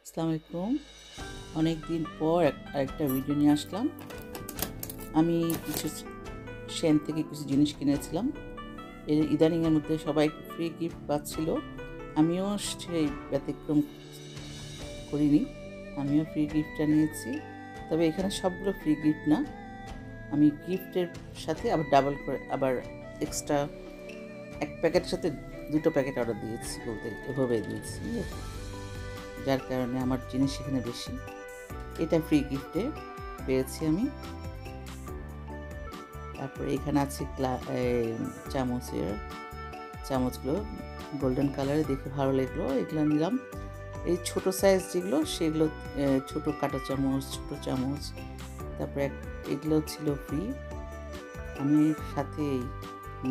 আসসালামু আলাইকুম। অনেক দিন পর আরেকটা ভিডিও নিয়ে আসলাম। আমি কিছু সেন থেকে কিছু জিনিস কিনেছিলাম। ইদানিংয়ের মধ্যে সবাই ফ্রি গিফট পাচ্ছিল, আমিও সেই ব্যতিক্রম করিনি, আমিও ফ্রি গিফটটা নিয়েছি। তবে এখানে সবগুলো ফ্রি গিফট না, আমি গিফটের সাথে আবার ডাবল করে আবার এক্সট্রা এক প্যাকেটের সাথে দুটো প্যাকেট অর্ডার দিয়েছি, বলতে এভাবে দিয়েছি, যার কারণে আমার জিনিস এখানে বেশি। এটা ফ্রি গিফটে পেয়েছি আমি। তারপরে এখানে আছে চামচগুলো গোল্ডেন কালারে, দেখে ভালো লাগলো, এগুলো নিলাম। এই ছোট সাইজ যেগুলো সেগুলো ছোট কাঁটা চামচ, ছোট চামচ, তারপরে এগুলো ছিল ফ্রি। আমি সাথে এই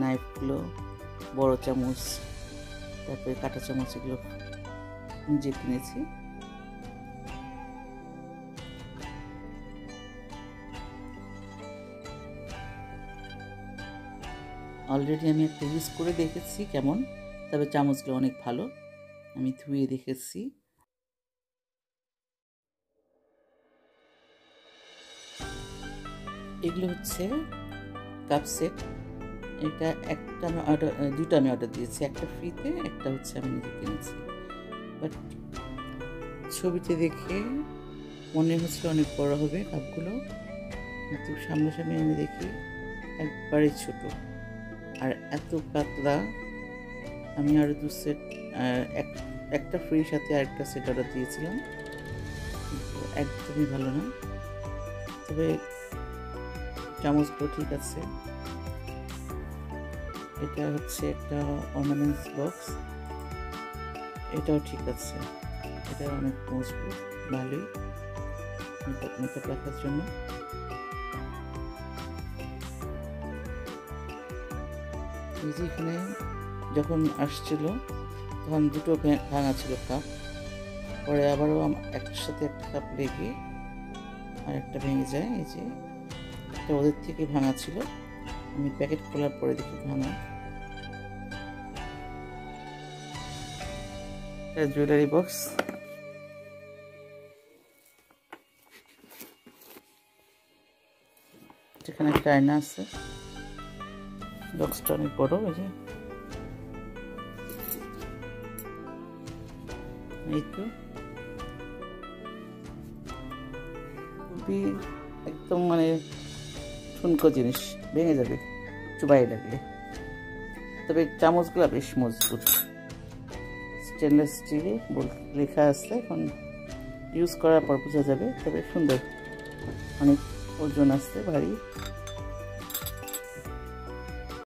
নাইফগুলো, বড় চামচ, তারপরে কাঁটা চামচ, এগুলো নিজে কিনেছি। অলরেডি আমি একটা ইউজ করে দেখেছি কেমন, তবে চামচগুলো অনেক ভালো, আমি ধুয়ে দেখেছি। এগুলো হচ্ছে কাপ সেট। এটা দুটো আমি অর্ডার দিয়েছি, একটা ফ্রিতে, একটা হচ্ছে আমি নিজে কিনেছি। বাট ছবিতে দেখে মনে হচ্ছিল অনেক বড় হবে কাপগুলো, কিন্তু সামনাসামনি আমি দেখি একবারে ছোট আর এত পাতলা। আমি আরও দু সেট, একটা ফ্রির সাথে আরেকটা সেট অর্ডার দিয়েছিলাম, কিন্তু একদমই ভালো না। তবে চামচগুলো ঠিক আছে। এটা হচ্ছে একটা অর্নামেন্টস বক্স, এটাও ঠিক আছে, এটা অনেক মজবুত, ভালোই মেকআপ রাখার জন্য। এই যে এখানে যখন আসছিল তখন দুটো ভাঙা ছিল কাপ, পরে আবারও একটার সাথে একটা কাপ লেগে আর একটা ভেঙে যায়। এই যে এটা ওদের থেকে ভাঙা ছিল, আমি প্যাকেট খোলার পরে দেখি ভাঙা। জুয়েলারি বক্স, যেখানে একটা আয়না আছে, বক্সটা অনেক বড়। এই তো খুবই একদম মানে ঠুনকো জিনিস, ভেঙে যাবে চুবাই লাগলে। তবে চামচগুলো বেশ মজবুত, স্টেনলেস স্টিল লেখা আছে, এখন ইউজ করার পর বোঝা যাবে। তবে সুন্দর, অনেক ওজন আছে, ভারী।